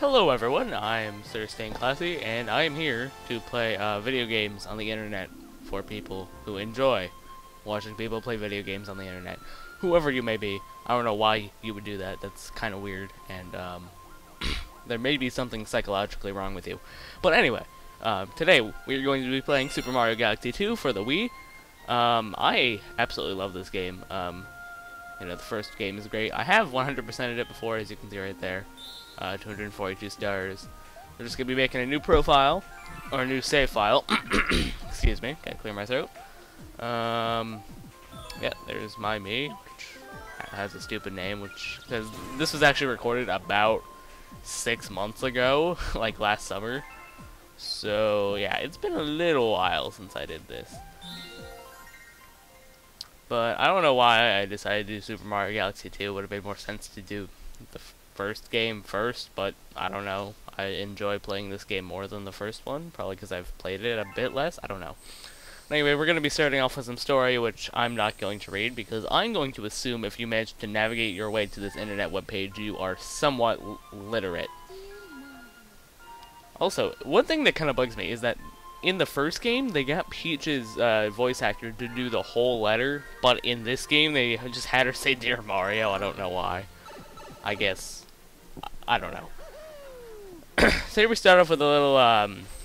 Hello everyone, I'm Sir Stain Classy, and I am here to play video games on the internet for people who enjoy watching people play video games on the internet. Whoever you may be, I don't know why you would do that, that's kind of weird, and there may be something psychologically wrong with you. But anyway, today we're going to be playing Super Mario Galaxy 2 for the Wii. I absolutely love this game. You know, the first game is great. I have 100%ed it before, as you can see right there. 242 stars. We're just going to be making a new profile, or a new save file. Excuse me, gotta clear my throat. Yeah, there's me, which has a stupid name, because this was actually recorded about 6 months ago, like last summer. So, yeah, it's been a little while since I did this. But I don't know why I decided to do Super Mario Galaxy 2. It would have made more sense to do the first game first, but I don't know. I enjoy playing this game more than the first one, probably because I've played it a bit less. I don't know. Anyway, we're going to be starting off with some story, which I'm not going to read, because I'm going to assume if you manage to navigate your way to this internet webpage, you are somewhat literate. Also, one thing that kind of bugs me is that in the first game, they got Peach's voice actor to do the whole letter, but in this game, they just had her say Dear Mario. I don't know why. I guess. I don't know. So here we start off with a little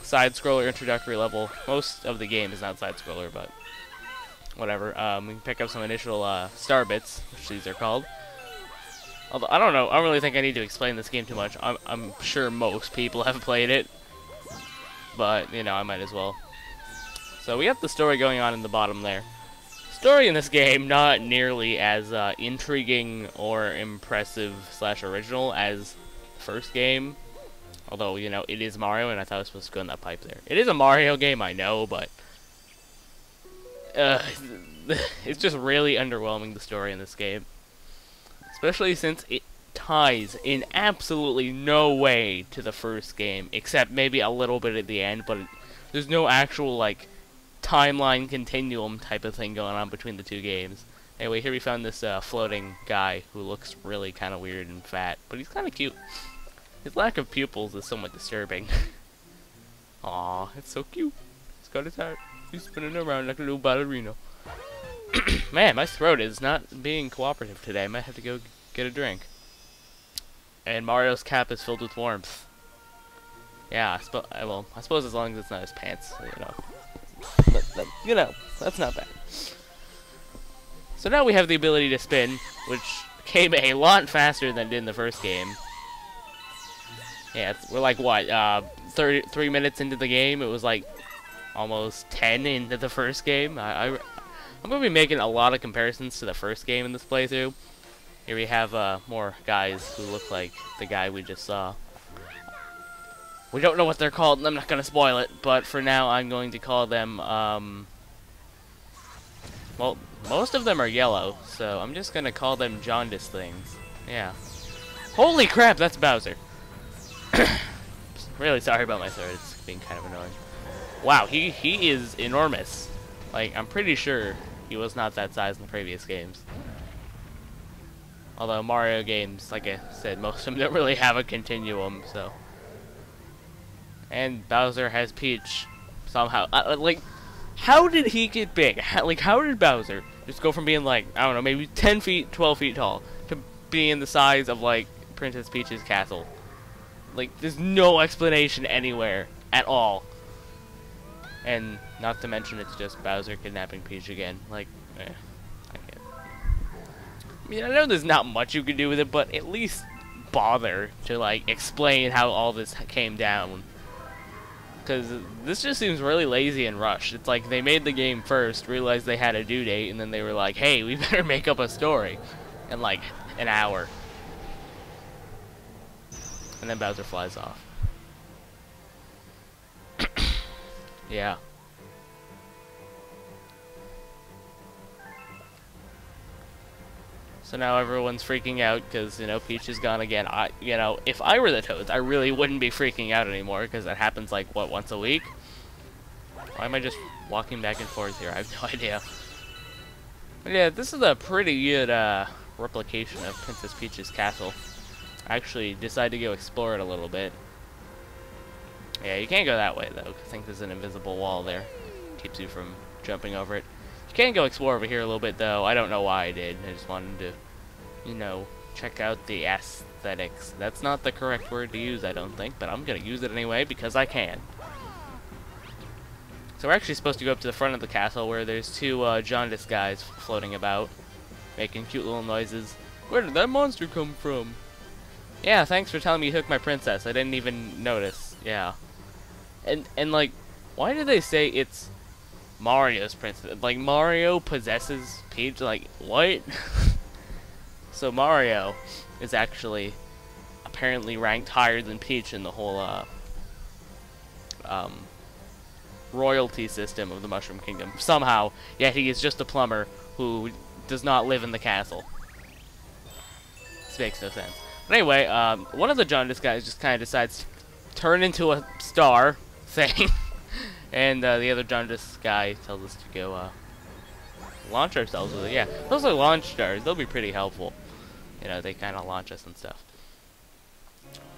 side-scroller introductory level. Most of the game is not side-scroller, but whatever. We can pick up some initial star bits, which these are called. Although, I don't know. I don't really think I need to explain this game too much. I'm sure most people have played it. But, you know, I might as well. So we have the story going on in the bottom there. Story in this game, not nearly as intriguing or impressive / original as the first game. Although, you know, it is Mario, and I thought I was supposed to go in that pipe there. It is a Mario game, I know, but it's just really underwhelming, the story in this game. Especially since it ties in absolutely no way to the first game, except maybe a little bit at the end, but there's no actual, like, timeline continuum type of thing going on between the two games. Anyway, here we found this floating guy who looks really kind of weird and fat, but he's kind of cute. His lack of pupils is somewhat disturbing. Aw, it's so cute. He's got his hat. He's spinning around like a little ballerina. Man, my throat is not being cooperative today. I might have to go get a drink. And Mario's cap is filled with warmth. Yeah, well, I suppose as long as it's not his pants, you know. But, you know, that's not bad. So now we have the ability to spin, which came a lot faster than it did in the first game. Yeah, we're like, what, 33 minutes into the game? It was like almost 10 into the first game. I'm going to be making a lot of comparisons to the first game in this playthrough. Here we have more guys who look like the guy we just saw. We don't know what they're called, and I'm not going to spoil it, but for now I'm going to call them, well, most of them are yellow, so I'm just going to call them jaundice things. Yeah. Holy crap, that's Bowser. Really sorry about my throat, it's being kind of annoying. Wow, he is enormous. Like, I'm pretty sure he was not that size in the previous games. Although Mario games, like I said, most of them don't really have a continuum, so. And Bowser has Peach somehow. Like, how did he get big? How did Bowser just go from being like, I don't know, maybe 10 feet, 12 feet tall, to being the size of, like, Princess Peach's castle? Like, there's no explanation anywhere at all. And not to mention it's just Bowser kidnapping Peach again. Like, I can't. I mean, I know there's not much you can do with it, but at least bother to, like, explain how all this came down. Because this just seems really lazy and rushed. It's like they made the game first, realized they had a due date, and then they were like, hey, we better make up a story in like an hour. And then Bowser flies off. Yeah. So now everyone's freaking out because, you know, Peach is gone again. You know, if I were the Toads, I really wouldn't be freaking out anymore because that happens, like, what, once a week? Why am I just walking back and forth here? I have no idea. But yeah, this is a pretty good replication of Princess Peach's castle. actually decide to go explore it a little bit. Yeah, you can't go that way, though. I think there's an invisible wall there. Keeps you from jumping over it. You can go explore over here a little bit, though. I don't know why I did. I just wanted to, you know, check out the aesthetics. That's not the correct word to use, I don't think, but I'm going to use it anyway because I can. So we're actually supposed to go up to the front of the castle where there's two jaundice guys floating about, making cute little noises. Where did that monster come from? Yeah, thanks for telling me you took my princess. I didn't even notice. Yeah. And like, why do they say it's Mario's princess? Like, Mario possesses Peach? Like, what? So Mario is actually apparently ranked higher than Peach in the whole royalty system of the Mushroom Kingdom. Somehow, yet he is just a plumber who does not live in the castle. This makes no sense. But anyway, one of the jaundice guys just kind of decides to turn into a star thing, and the other jaundice guy tells us to go launch ourselves with it. Yeah, those are launch stars. They'll be pretty helpful. You know, they kind of launch us and stuff.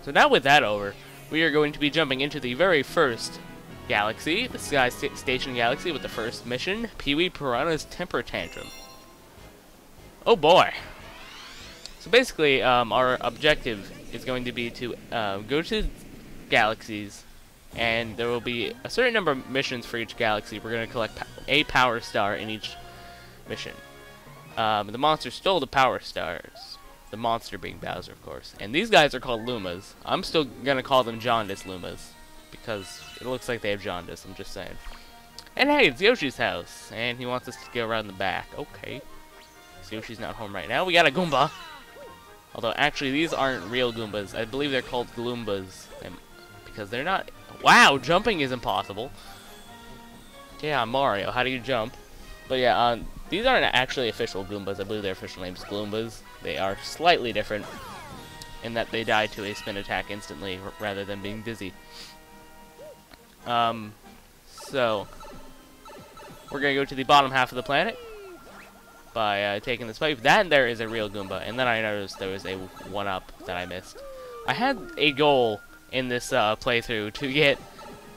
So now with that over, we are going to be jumping into the very first galaxy, the Sky Station Galaxy, with the first mission, Pee-wee Piranha's Temper Tantrum. Oh boy! So basically, our objective is going to be to go to galaxies, and there will be a certain number of missions for each galaxy. We're going to collect a power star in each mission. The monster stole the power stars. The monster being Bowser, of course. And these guys are called Lumas. I'm still going to call them Jaundice Lumas, because it looks like they have jaundice, I'm just saying. And hey, it's Yoshi's house, and he wants us to go around the back. Okay. So Yoshi's not home right now. We got a Goomba. Although, actually, these aren't real Goombas. I believe they're called Gloombas, because they're not... Wow, jumping is impossible. Yeah, Mario, how do you jump? But yeah, these aren't actually official Goombas. I believe their official name is Gloombas. They are slightly different in that they die to a spin attack instantly, rather than being dizzy. So, we're going to go to the bottom half of the planet by taking this pipe. That there is a real Goomba, and then I noticed there was a 1-up that I missed. I had a goal in this playthrough to get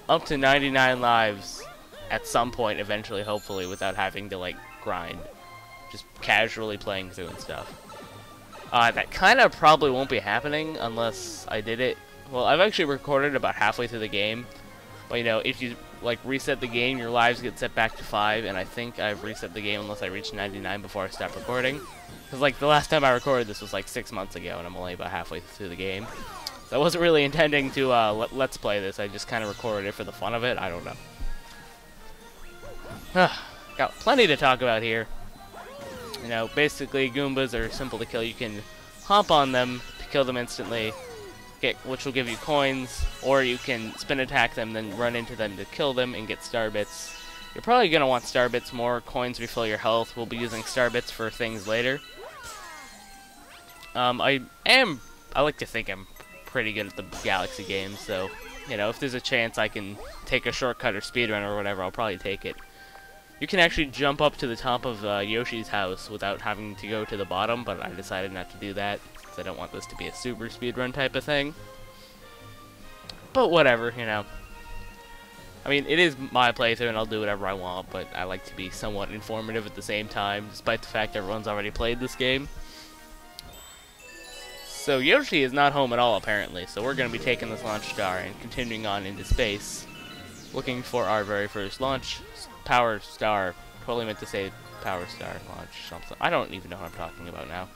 up to 99 lives at some point eventually, hopefully, without having to, like, grind. Just casually playing through and stuff. That kind of probably won't be happening unless I did it. Well, I've actually recorded about halfway through the game. But, you know, if you, like, reset the game, your lives get set back to 5, and I think I've reset the game unless I reach 99 before I stop recording. Because, like, the last time I recorded this was, like, 6 months ago, and I'm only about halfway through the game. So I wasn't really intending to let's play this. I just kind of recorded it for the fun of it. I don't know. Got plenty to talk about here. You know, basically, Goombas are simple to kill. You can hop on them to kill them instantly, which will give you coins, or you can spin attack them, then run into them to kill them and get star bits. You're probably going to want star bits more. Coins refill your health. We'll be using star bits for things later. I like to think I'm pretty good at the Galaxy games, so, you know, if there's a chance I can take a shortcut or speedrun or whatever, I'll probably take it. You can actually jump up to the top of Yoshi's house without having to go to the bottom, but I decided not to do that, because I don't want this to be a super speedrun type of thing. But whatever, you know. I mean, it is my playthrough, and I'll do whatever I want, but I like to be somewhat informative at the same time, despite the fact everyone's already played this game. So Yoshi is not home at all, apparently, so we're going to be taking this launch star and continuing on into space, looking for our very first launch power star. Totally meant to say power star launch something. I don't even know what I'm talking about now.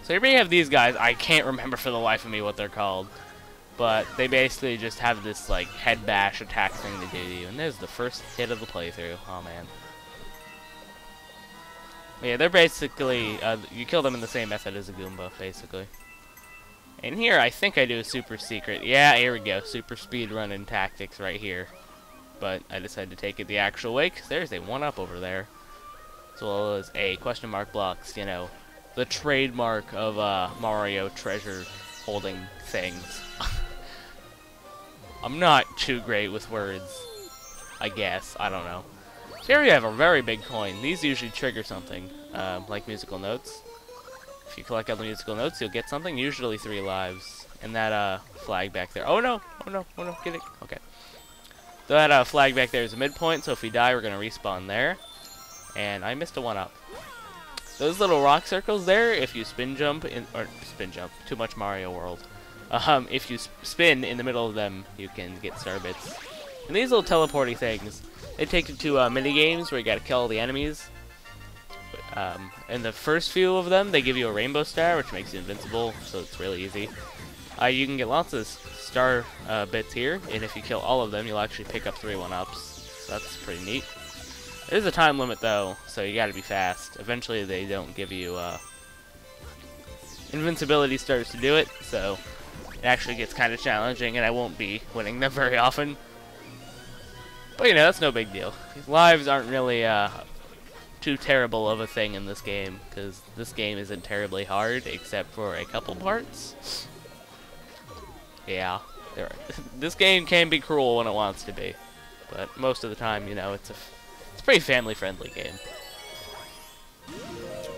So here we have these guys. I can't remember for the life of me what they're called, but they basically just have this like head bash attack thing they do to you, and there's the first hit of the playthrough. Oh man. Yeah, they're basically, you kill them in the same method as a Goomba, basically. And here, I think I do a super secret. Yeah, here we go. Super speed running tactics right here. But I decided to take it the actual way, because there's a 1-up over there. As well as a question mark blocks, you know, the trademark of Mario treasure holding things. I'm not too great with words, I guess. I don't know. Here we have a very big coin. These usually trigger something, like musical notes. If you collect all the musical notes, you'll get something, usually 3 lives. And that flag back there. Oh no! Oh no! Oh no! Get it! Okay. So that flag back there is a midpoint, so if we die, we're gonna respawn there. And I missed a 1-up. Those little rock circles there, if you spin jump, too much Mario World. If you spin in the middle of them, you can get star bits. And these little teleporty things, they take you to mini games where you gotta kill all the enemies. In the first few of them, they give you a rainbow star, which makes you invincible, so it's really easy. You can get lots of star bits here, and if you kill all of them, you'll actually pick up 3 1-ups. So that's pretty neat. There's a time limit though, so you gotta be fast. Eventually they don't give you invincibility stars to do it, so it actually gets kind of challenging, and I won't be winning them very often. But you know, that's no big deal. Lives aren't really too terrible of a thing in this game, because this game isn't terribly hard, except for a couple parts. Yeah, this game can be cruel when it wants to be, but most of the time, you know, it's a pretty family-friendly game.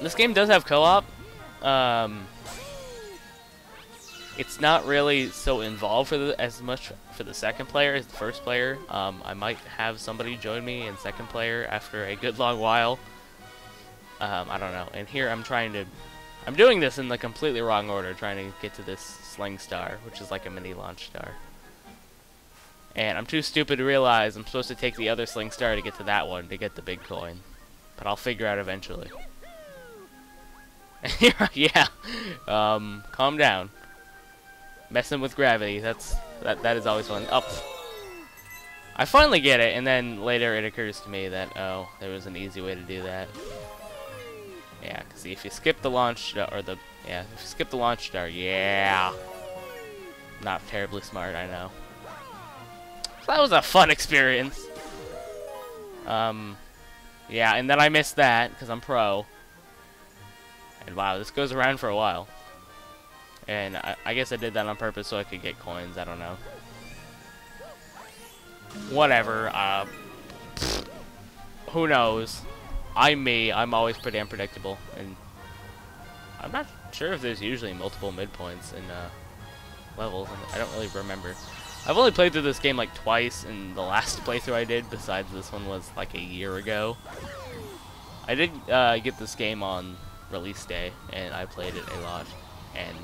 This game does have co-op. It's not really so involved as much for the second player as the first player. I might have somebody join me in second player after a good long while. I don't know. And here I'm doing this in the completely wrong order, trying to get to this Sling Star, which is like a mini launch star. And I'm too stupid to realize I'm supposed to take the other Sling Star to get to that one, to get the big coin. But I'll figure out eventually. Yeah. Calm down. Messing with gravity, that is always fun. Up. I finally get it, and then later it occurs to me that, oh, there was an easy way to do that. Yeah, cause see, if you skip the launch, if you skip the launch star, yeah. Not terribly smart, I know. So that was a fun experience. Yeah, and then I missed that, because I'm pro. And wow, this goes around for a while. And I guess I did that on purpose so I could get coins, I don't know. Whatever, who knows? I'm always pretty unpredictable, and I'm not sure if there's usually multiple midpoints in levels. I don't really remember. I've only played through this game like twice, and the last playthrough I did, besides this one, was like a year ago. I did get this game on release day, and I played it a lot, and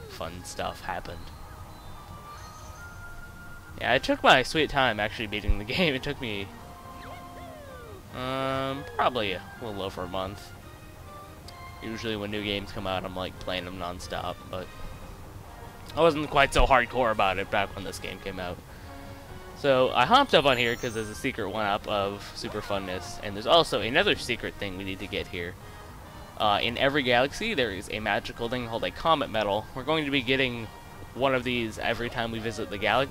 fun stuff happened. Yeah, it took my sweet time actually beating the game. It took me probably a little over a month. Usually when new games come out, I'm like playing them non-stop, but I wasn't quite so hardcore about it back when this game came out. So I hopped up on here because there's a secret 1-up of Super Funness, and there's also another secret thing we need to get here. In every galaxy, there is a magical thing called a Comet Medal. We're going to be getting one of these every time we visit the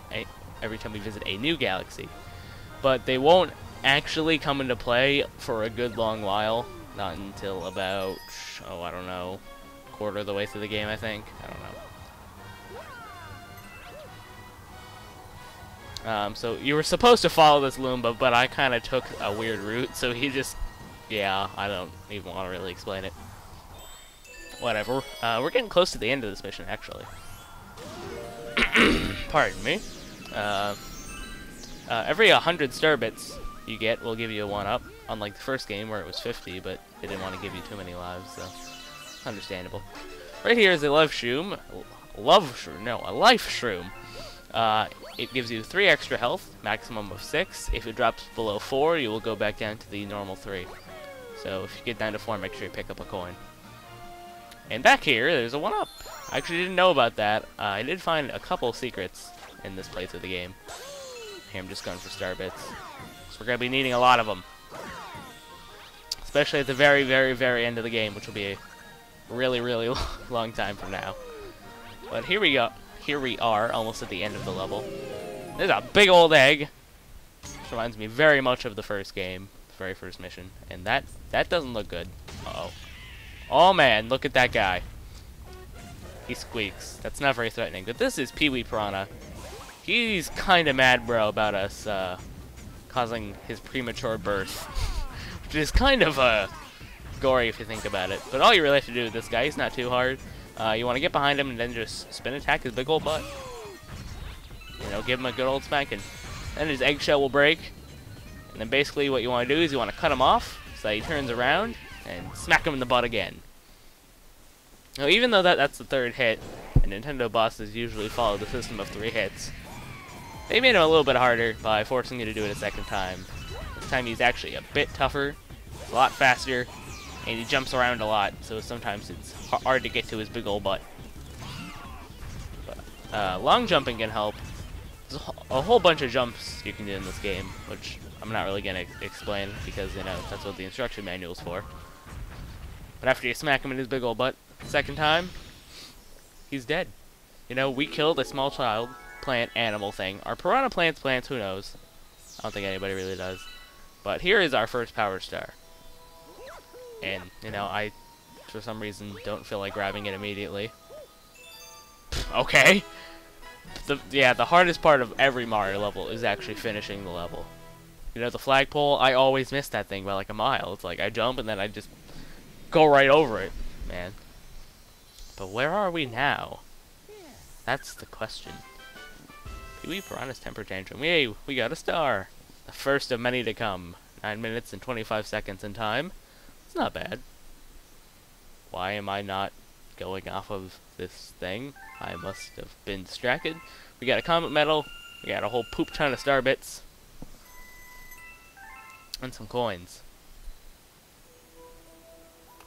every time we visit a new galaxy. But they won't actually come into play for a good long while. Not until about, oh, I don't know, quarter of the way through the game, I think. I don't know. So you were supposed to follow this Loomba, but I kind of took a weird route, so he just, yeah, I don't even want to really explain it. Whatever. We're getting close to the end of this mission, actually. Pardon me. Every 100 star bits you get will give you a 1-up, unlike the first game where it was 50, but they didn't want to give you too many lives, so understandable. Right here is a life shroom. A life shroom. It gives you 3 extra health, maximum of 6. If it drops below 4, you will go back down to the normal 3. So if you get down to 4, make sure you pick up a coin. And back here, there's a 1-up. I actually didn't know about that. I did find a couple secrets in this playthrough of the game. Here, I'm just going for star bits. So we're going to be needing a lot of them. Especially at the very, very, very end of the game, which will be a really, really long time from now. But here we go. Here we are, almost at the end of the level. There's a big old egg. Which reminds me very much of the first game, the very first mission. And that doesn't look good. Uh-oh. Oh man, look at that guy. He squeaks. That's not very threatening. But this is Pee-wee Piranha. He's kind of mad, bro, about us causing his premature birth. Which is kind of gory if you think about it. But all you really have to do with this guy, he's not too hard. You want to get behind him and then just spin attack his big old butt. You know, give him a good old spanking. Then his eggshell will break. And then basically what you want to do is you want to cut him off so that he turns around and smack him in the butt again. Now, even though that's the third hit, and Nintendo bosses usually follow the system of 3 hits, they made him a little bit harder by forcing you to do it a second time. This time he's actually a bit tougher, a lot faster, and he jumps around a lot, so sometimes it's hard to get to his big old butt. But, long jumping can help. There's a whole bunch of jumps you can do in this game, which I'm not really going to explain because, you know, that's what the instruction manual's for. But after you smack him in his big old butt the second time, he's dead. You know, we killed a small child, plant, animal thing. Are piranha plants, who knows? I don't think anybody really does. But here is our first Power Star. And, you know, I, for some reason, don't feel like grabbing it immediately. Okay. The hardest part of every Mario level is actually finishing the level. You know, the flagpole, I always miss that thing by like a mile. It's like I jump and then I just go right over it, man. But where are we now? That's the question. Pee-wee Piranha's temper tantrum. Yay, we got a star. The first of many to come. 9 minutes and 25 seconds in time. It's not bad. Why am I not going off of this thing? I must have been distracted. We got a comet medal. We got a whole poop ton of star bits. And some coins.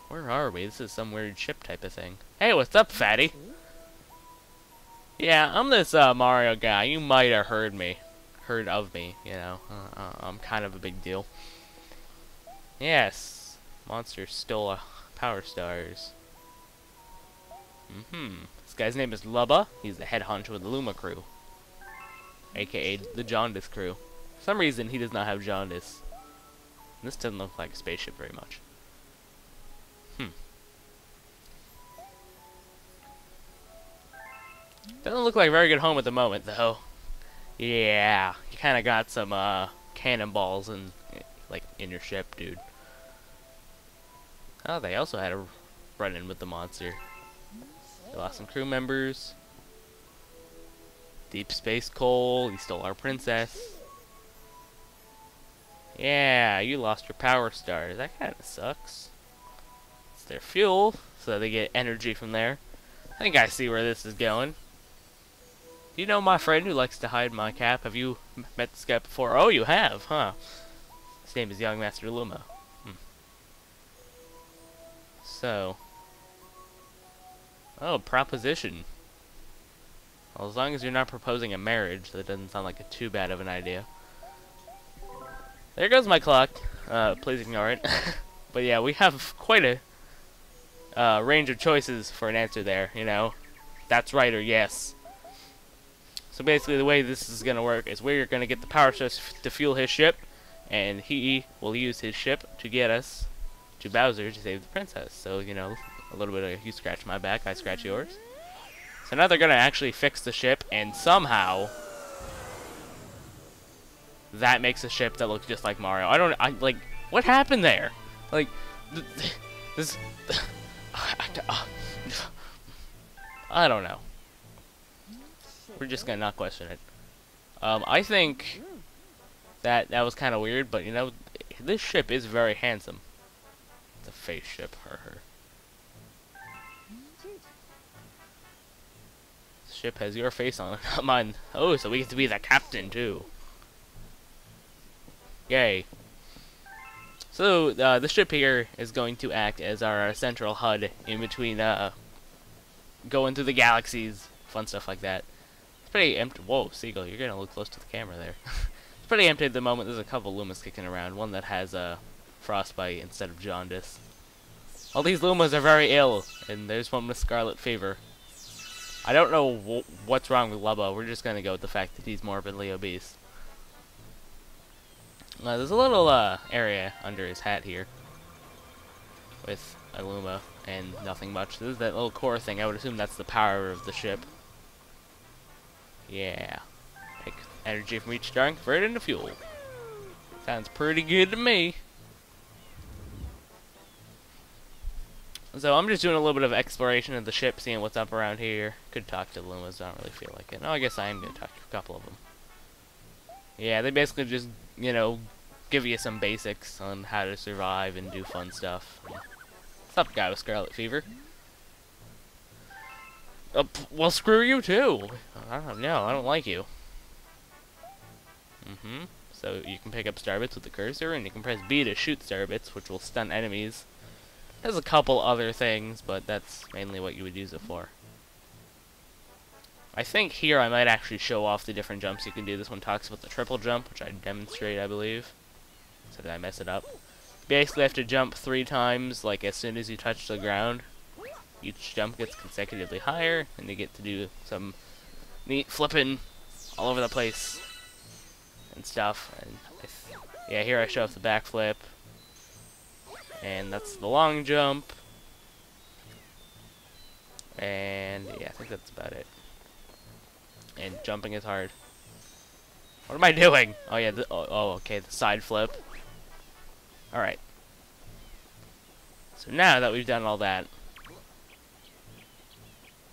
Where are we? This is some weird ship type of thing. Hey, what's up, fatty? Yeah, I'm this Mario guy. You might have heard of me, you know. I'm kind of a big deal. Yes, monster stole Power Stars. This guy's name is Lubba. He's the head honcho of the Luma crew, aka the Jaundice crew. For some reason, he does not have jaundice. And this doesn't look like a spaceship very much. Doesn't look like a very good home at the moment, though. Yeah, you kind of got some cannonballs in your ship, dude. Oh, they also had a run-in with the monster. They lost some crew members. Deep Space Coal, he stole our princess. Yeah, you lost your Power Stars. That kind of sucks. It's their fuel, so they get energy from there. I think I see where this is going. Do you know my friend who likes to hide my cap? Have you met this guy before? Oh, you have, huh? His name is Young Master Luma. So. Oh, proposition. Well, as long as you're not proposing a marriage, that doesn't sound like too bad of an idea. There goes my clock. Please ignore it. But yeah, we have quite a range of choices for an answer there, you know. That's right or yes. So basically the way this is going to work is we're going to get the Power Stars to fuel his ship, and he will use his ship to get us to Bowser to save the princess. So, you know, a little bit of you scratch my back, I scratch yours. So now they're going to actually fix the ship, and somehow that makes a ship that looks just like Mario. Like, what happened there? Like, this... I don't know. We're just gonna not question it. I think that was kind of weird, but you know, this ship is very handsome. It's a face ship, her. This ship has your face on it, not mine. Oh, so we get to be the captain too. Yay. So the ship here is going to act as our central HUD in between going through the galaxies, fun stuff like that. It's pretty empty. Whoa, Seagull, you're gonna look close to the camera there. It's pretty empty at the moment. There's a couple Lumas kicking around. One that has frostbite instead of jaundice. All these Lumas are very ill, and there's one with scarlet fever. I don't know what's wrong with Lubba. We're just gonna go with the fact that he's morbidly obese. There's a little area under his hat here with a Luma and nothing much. This is that little core thing. I would assume that's the power of the ship. Yeah. Take energy from each star and convert it into fuel. Sounds pretty good to me. So I'm just doing a little bit of exploration of the ship, seeing what's up around here. Could talk to the Lumas, don't really feel like it. No, I guess I am going to talk to a couple of them. Yeah, they basically just, you know, give you some basics on how to survive and do fun stuff. What's up, guy with Scarlet Fever? Well, screw you too. I don't know. I don't like you. So you can pick up star bits with the cursor, and you can press B to shoot star bits, which will stun enemies. There's a couple other things, but that's mainly what you would use it for. I think here I might actually show off the different jumps you can do. This one talks about the triple jump, which I demonstrate, I believe. So did I mess it up? You basically have to jump 3 times, like as soon as you touch the ground. Each jump gets consecutively higher, and you get to do some neat flipping all over the place and stuff. And yeah, here I show off the backflip. And that's the long jump. And yeah, I think that's about it. And jumping is hard. What am I doing? Oh yeah, okay, the side flip. Alright. So now that we've done all that,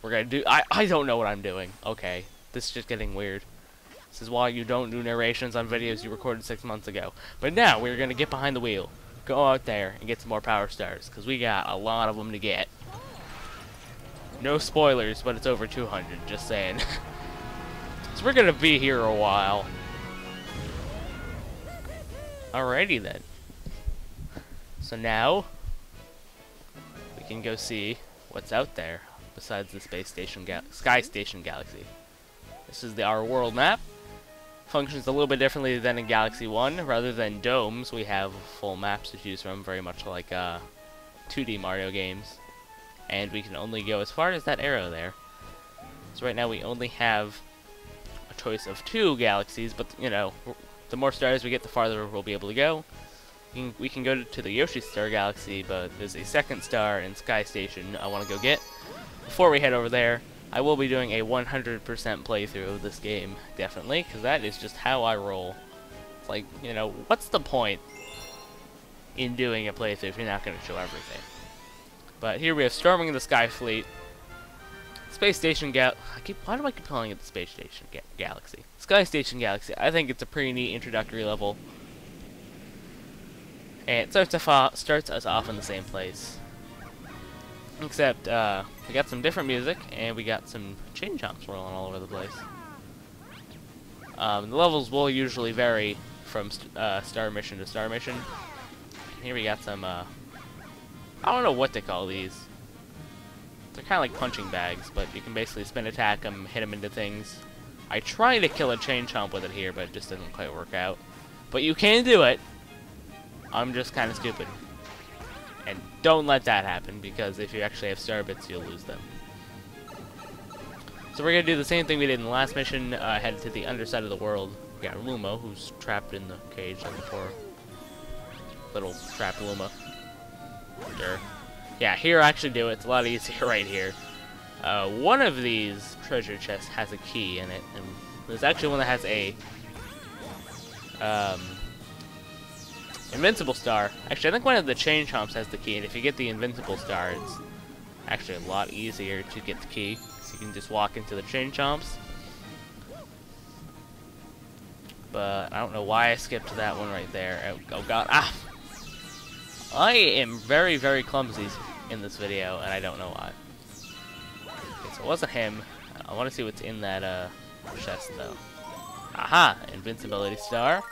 we're gonna do... I don't know what I'm doing. Okay, this is just getting weird. This is why you don't do narrations on videos you recorded 6 months ago. But now we're gonna get behind the wheel. Go out there and get some more power stars, because we got a lot of them to get. No spoilers, but it's over 200, just saying. So we're gonna be here a while. Alrighty then. So now, we can go see what's out there, besides the Sky Station Galaxy. This is our world map. Functions a little bit differently than in Galaxy 1. Rather than domes, we have full maps to choose from, very much like 2D Mario games. And we can only go as far as that arrow there. So right now we only have a choice of 2 galaxies, but you know, the more stars we get, the farther we'll be able to go. We can go to the Yoshi Star Galaxy, but there's a second star in Sky Station I want to go get. Before we head over there, I will be doing a 100% playthrough of this game, definitely, because that is just how I roll. It's like, you know, what's the point in doing a playthrough if you're not going to show everything? But here we have Storming the Sky Fleet, Space Station why do I keep calling it the Space Station Galaxy? Sky Station Galaxy. I think it's a pretty neat introductory level. And it starts us off in the same place. Except, we got some different music, and we got some chain chomps rolling all over the place. The levels will usually vary from star mission to star mission. Here we got some, I don't know what they call these. They're kind of like punching bags, but you can basically spin attack them, hit them into things. I try to kill a chain chomp with it here, but it just doesn't quite work out. But you can do it. I'm just kind of stupid. And don't let that happen, because if you actually have star bits, you'll lose them. So we're going to do the same thing we did in the last mission, head to the underside of the world. We got Luma, who's trapped in the cage like before. Little trapped Luma. Sure. Yeah, here I actually do it. It's a lot easier right here. One of these treasure chests has a key in it, and there's actually one that has a Invincible Star. Actually, I think one of the Chain Chomps has the key, and if you get the Invincible Star, it's actually a lot easier to get the key. So you can just walk into the Chain Chomps. But I don't know why I skipped that one right there. Oh god, ah! I am very, very clumsy in this video, and I don't know why. Okay, so it wasn't him. I want to see what's in that chest, though. Aha! Invincibility Star.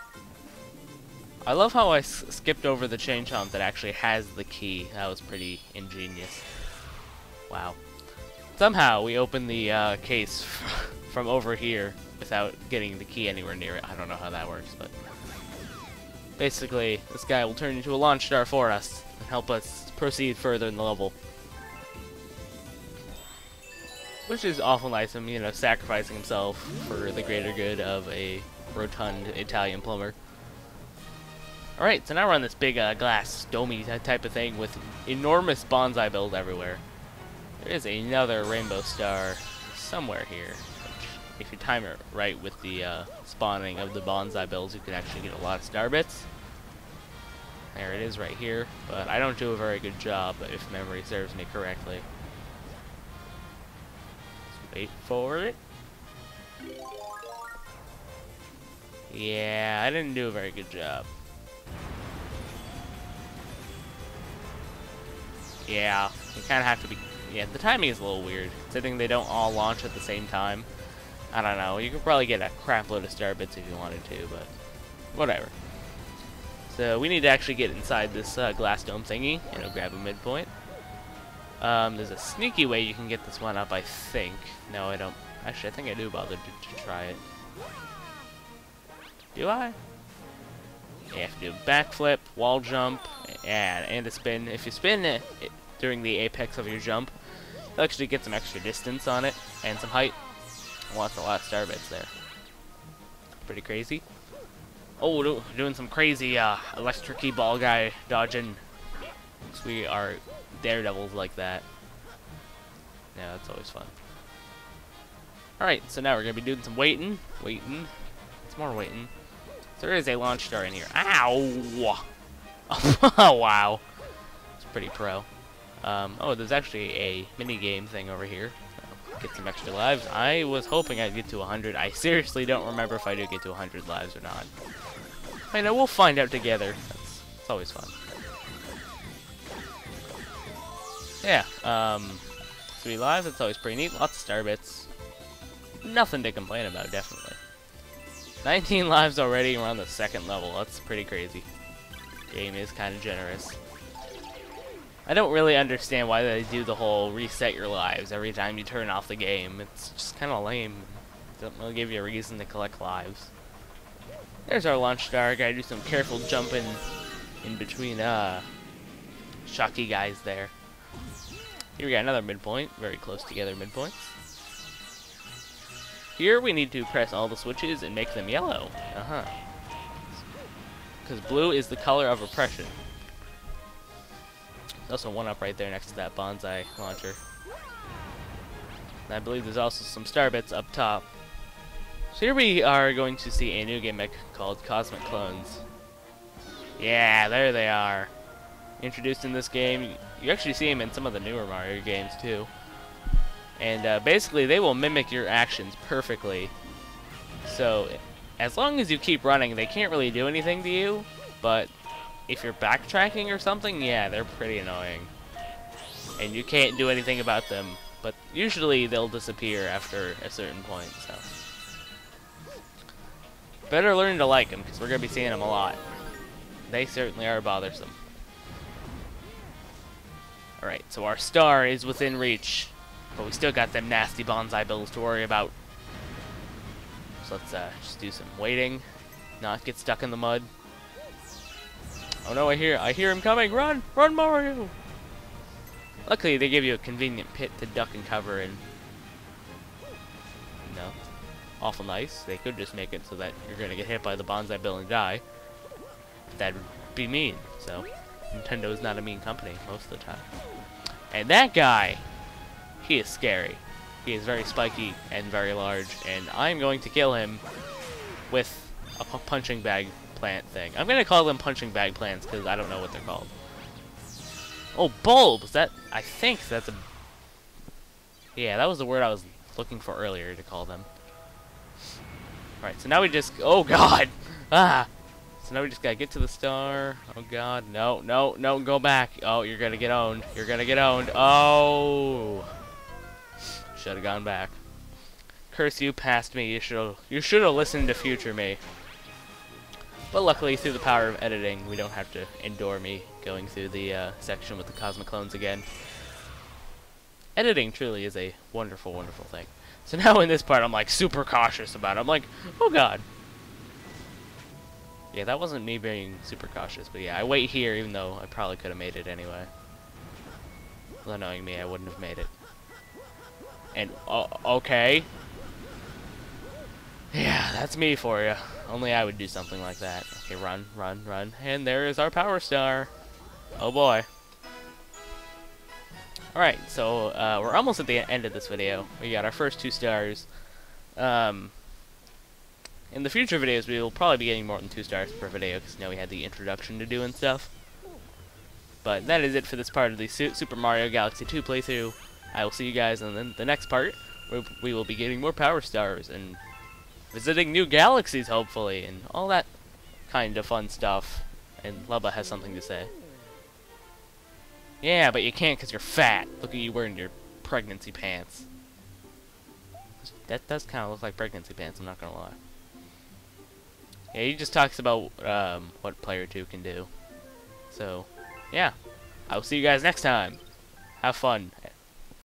I love how I skipped over the Chain Chomp that actually has the key. That was pretty ingenious. Wow. Somehow we opened the case from over here without getting the key anywhere near it. I don't know how that works, but basically this guy will turn into a launch star for us and help us proceed further in the level. Which is awful nice of him, you know, sacrificing himself for the greater good of a rotund Italian plumber. Alright, so now we're on this big glass domey type of thing with enormous bonsai bills everywhere. There is another rainbow star somewhere here, which, if you time it right with the spawning of the bonsai bills, you can actually get a lot of star bits. There it is right here, but I don't do a very good job if memory serves me correctly. Let's wait for it. Yeah, I didn't do a very good job. Yeah, you kind of have to be... Yeah, the timing is a little weird. Considering they don't all launch at the same time. I don't know, you could probably get a crap load of star bits if you wanted to, but whatever. So we need to actually get inside this glass dome thingy, and it'll grab a midpoint. There's a sneaky way you can get this one up, I think. No, I don't. Actually, I think I do bother to try it. Do I? You have to do a backflip, wall jump, and a spin. If you spin it during the apex of your jump, you'll actually get some extra distance on it, and some height. Lots a lot of star bits there. Pretty crazy. Oh, doing some crazy electric ball guy dodging. So we are daredevils like that. Yeah, that's always fun. Alright, so now we're going to be doing some waiting. It's more waiting. So there is a launch star in here. Ow! Oh, wow. It's pretty pro. Oh, there's actually a mini-game thing over here. Get some extra lives. I was hoping I'd get to 100. I seriously don't remember if I do get to 100 lives or not. I know, we'll find out together. It's always fun. Yeah, 3 lives, that's always pretty neat. Lots of star bits. Nothing to complain about, definitely. 19 lives already, and we're on the 2nd level. That's pretty crazy. Game is kind of generous. I don't really understand why they do the whole reset your lives every time you turn off the game. It's just kind of lame. It doesn't really give you a reason to collect lives. There's our launch star. Gotta do some careful jumping in between shocky guys there. Here we got another midpoint. Very close together midpoints. Here we need to press all the switches and make them yellow. Because blue is the color of oppression. There's also one up right there next to that bonsai launcher. And I believe there's also some star bits up top. So here we are going to see a new gimmick called Cosmic Clones. Yeah, there they are. Introduced in this game. You actually see them in some of the newer Mario games too. And basically they will mimic your actions perfectly. So as long as you keep running, they can't really do anything to you. But if you're backtracking or something, yeah, they're pretty annoying. And you can't do anything about them. But usually they'll disappear after a certain point, so. Better learn to like them, because we're going to be seeing them a lot. They certainly are bothersome. Alright, so our star is within reach. But we still got them nasty bonsai bills to worry about. So let's just do some waiting. Not get stuck in the mud. Oh no, I hear him coming! Run! Run, Mario! Luckily, they give you a convenient pit to duck and cover in. No. Awful nice. They could just make it so that you're gonna get hit by the bonsai bill and die. That would be mean, so Nintendo's not a mean company most of the time. And that guy, he is scary. He is very spiky and very large, and I'm going to kill him with a punching bag plant thing. I'm gonna call them punching bag plants because I don't know what they're called. Oh, bulbs! I think that's a... Yeah, that was the word I was looking for earlier to call them. Alright, so now we just... Oh, God! Ah! So now we just gotta get to the star. Oh, God. No, no, no, go back. Oh, you're gonna get owned. You're gonna get owned. Oh! Should have gone back. Curse you, past me. You should have listened to future me. But luckily, through the power of editing, we don't have to endure me going through the section with the Cosmic Clones again. Editing truly is a wonderful, wonderful thing. So now in this part, I'm like super cautious about it. I'm like, oh God. Yeah, that wasn't me being super cautious, but yeah, I wait here even though I probably could have made it anyway. Well, knowing me, I wouldn't have made it. And, okay. Yeah, that's me for you. Only I would do something like that. Okay, run, run, run. And there is our power star. Oh boy. Alright, so we're almost at the end of this video. We got our first 2 stars. In the future videos, we will probably be getting more than 2 stars per video, because now we had the introduction to do and stuff. But that is it for this part of the Super Mario Galaxy 2 playthrough. I will see you guys in the next part, where we will be getting more Power Stars and visiting new galaxies, hopefully, and all that kind of fun stuff. And Lubba has something to say. Yeah, but you can't because you're fat. Look at you wearing your pregnancy pants. That does kind of look like pregnancy pants, I'm not gonna lie. Yeah, he just talks about what Player 2 can do. So, yeah. I will see you guys next time. Have fun.